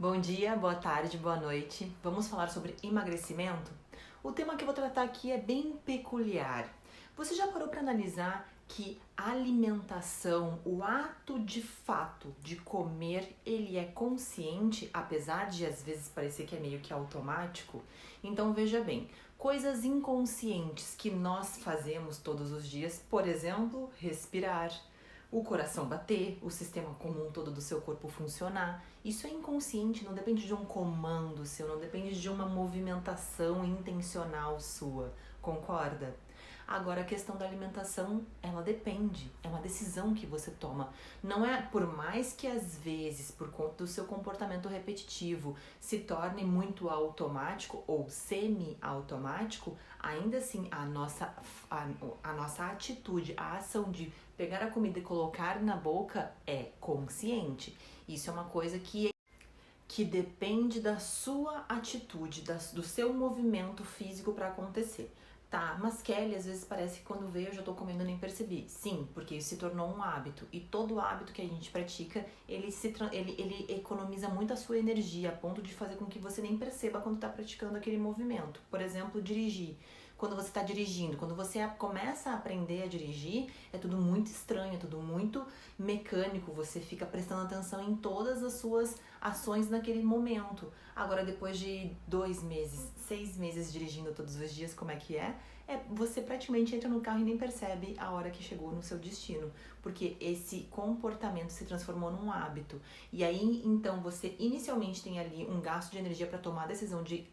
Bom dia, boa tarde, boa noite. Vamos falar sobre emagrecimento? O tema que eu vou tratar aqui é bem peculiar. Você já parou para analisar que a alimentação, o ato de fato de comer, ele é consciente, apesar de às vezes parecer que é meio que automático? Então veja bem, coisas inconscientes que nós fazemos todos os dias, por exemplo, respirar, o coração bater, o sistema comum todo do seu corpo funcionar. Isso é inconsciente, não depende de um comando seu, não depende de uma movimentação intencional sua, concorda? Agora, a questão da alimentação, ela depende, é uma decisão que você toma. Não é, por mais que às vezes, por conta do seu comportamento repetitivo, se torne muito automático ou semi-automático, ainda assim a nossa atitude, a ação de pegar a comida e colocar na boca é consciente. Isso é uma coisa que depende da sua atitude, do seu movimento físico para acontecer. Tá, mas Kelly, às vezes parece que quando veio eu já tô comendo e nem percebi. Sim, porque isso se tornou um hábito. E todo hábito que a gente pratica, ele economiza muito a sua energia, a ponto de fazer com que você nem perceba quando tá praticando aquele movimento. Por exemplo, dirigir. Quando você está dirigindo, quando você começa a aprender a dirigir, é tudo muito estranho, é tudo muito mecânico, você fica prestando atenção em todas as suas ações naquele momento. Agora, depois de 2 meses, 6 meses dirigindo todos os dias, como é que é? Você praticamente entra no carro e nem percebe a hora que chegou no seu destino, porque esse comportamento se transformou num hábito. E aí, então, você inicialmente tem ali um gasto de energia para tomar a decisão de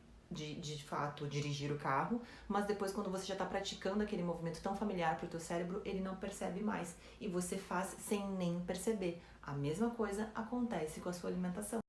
fato dirigir o carro, mas depois quando você já está praticando aquele movimento tão familiar para o teu cérebro, ele não percebe mais e você faz sem nem perceber. A mesma coisa acontece com a sua alimentação.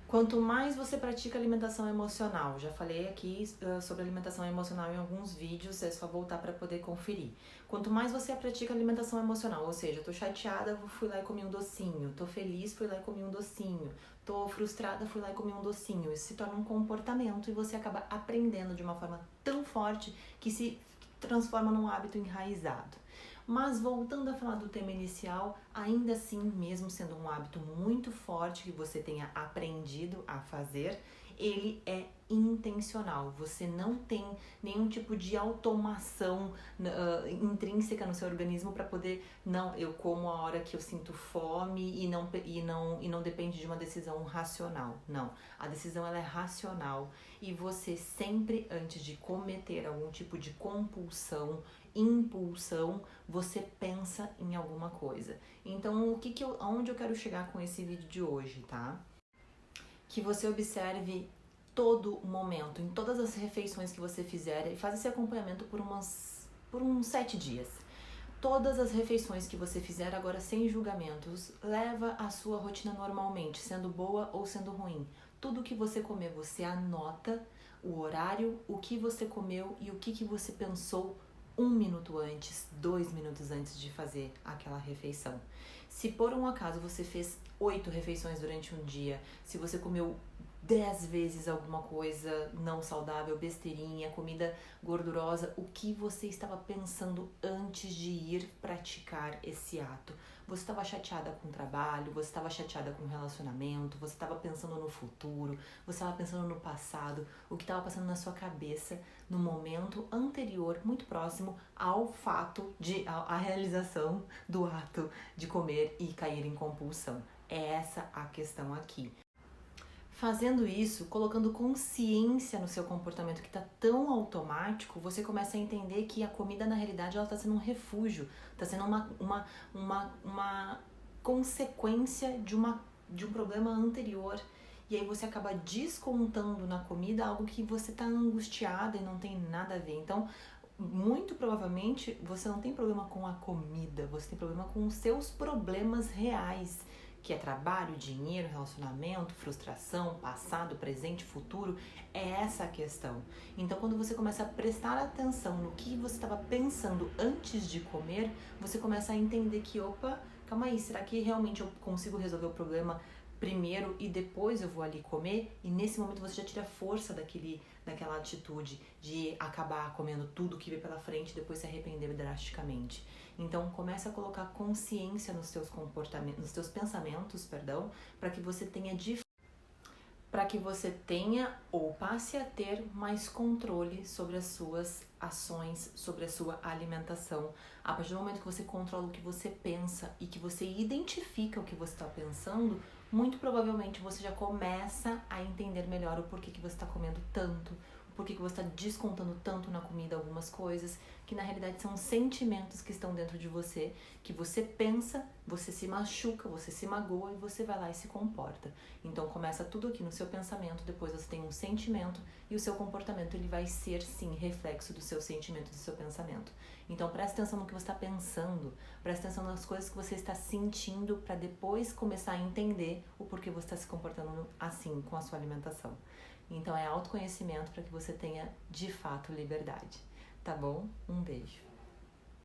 Quanto mais você pratica alimentação emocional, já falei aqui sobre alimentação emocional em alguns vídeos, é só voltar para poder conferir. Quanto mais você pratica alimentação emocional, ou seja, tô chateada, fui lá e comi um docinho, tô feliz, fui lá e comi um docinho, tô frustrada, fui lá e comi um docinho. Isso se torna um comportamento e você acaba aprendendo de uma forma tão forte que se transforma num hábito enraizado. Mas voltando a falar do tema inicial, ainda assim, mesmo sendo um hábito muito forte que você tenha aprendido a fazer, ele é intencional. Você não tem nenhum tipo de automação intrínseca no seu organismo para poder, não, eu como a hora que eu sinto fome e não depende de uma decisão racional. Não, a decisão ela é racional e você sempre antes de cometer algum tipo de compulsão, impulsão, você pensa em alguma coisa. Então, aonde eu quero chegar com esse vídeo de hoje, tá? Que você observe todo momento, em todas as refeições que você fizer, e faz esse acompanhamento por uns 7 dias. Todas as refeições que você fizer agora sem julgamentos, leva a sua rotina normalmente, sendo boa ou sendo ruim. Tudo que você comer, você anota o horário, o que você comeu e o que você pensou 1 minuto antes, 2 minutos antes de fazer aquela refeição. Se por um acaso você fez 8 refeições durante um dia, se você comeu 10 vezes alguma coisa não saudável, besteirinha, comida gordurosa, o que você estava pensando antes de ir praticar esse ato? Você estava chateada com o trabalho, você estava chateada com o relacionamento, você estava pensando no futuro, você estava pensando no passado, o que estava passando na sua cabeça no momento anterior, muito próximo ao fato à realização do ato de comer e cair em compulsão. É essa a questão aqui. Fazendo isso, colocando consciência no seu comportamento que está tão automático, você começa a entender que a comida na realidade ela está sendo um refúgio, está sendo uma consequência de um problema anterior. E aí você acaba descontando na comida algo que você está angustiada e não tem nada a ver. Então, muito provavelmente você não tem problema com a comida, você tem problema com os seus problemas reais, que é trabalho, dinheiro, relacionamento, frustração, passado, presente, futuro, é essa a questão. Então, quando você começa a prestar atenção no que você estava pensando antes de comer, você começa a entender que, opa, calma aí, será que realmente eu consigo resolver o problema primeiro e depois eu vou ali comer? E nesse momento você já tira força daquela atitude de acabar comendo tudo que vê pela frente e depois se arrepender drasticamente. Então começa a colocar consciência nos teus comportamentos, nos teus pensamentos, para que você tenha para que você tenha ou passe a ter mais controle sobre as suas ações, sobre a sua alimentação. A partir do momento que você controla o que você pensa e que você identifica o que você está pensando, muito provavelmente você já começa a entender melhor o porquê que você está comendo tanto, o porquê que você está descontando tanto na comida algumas coisas, que na realidade são sentimentos que estão dentro de você, que você pensa, você se machuca, você se magoa e você vai lá e se comporta. Então começa tudo aqui no seu pensamento, depois você tem um sentimento e o seu comportamento ele vai ser sim reflexo do seu sentimento, do seu pensamento. Então presta atenção no que você está pensando, presta atenção nas coisas que você está sentindo para depois começar a entender o porquê você está se comportando assim com a sua alimentação. Então é autoconhecimento para que você tenha de fato liberdade. Tá bom? Um beijo.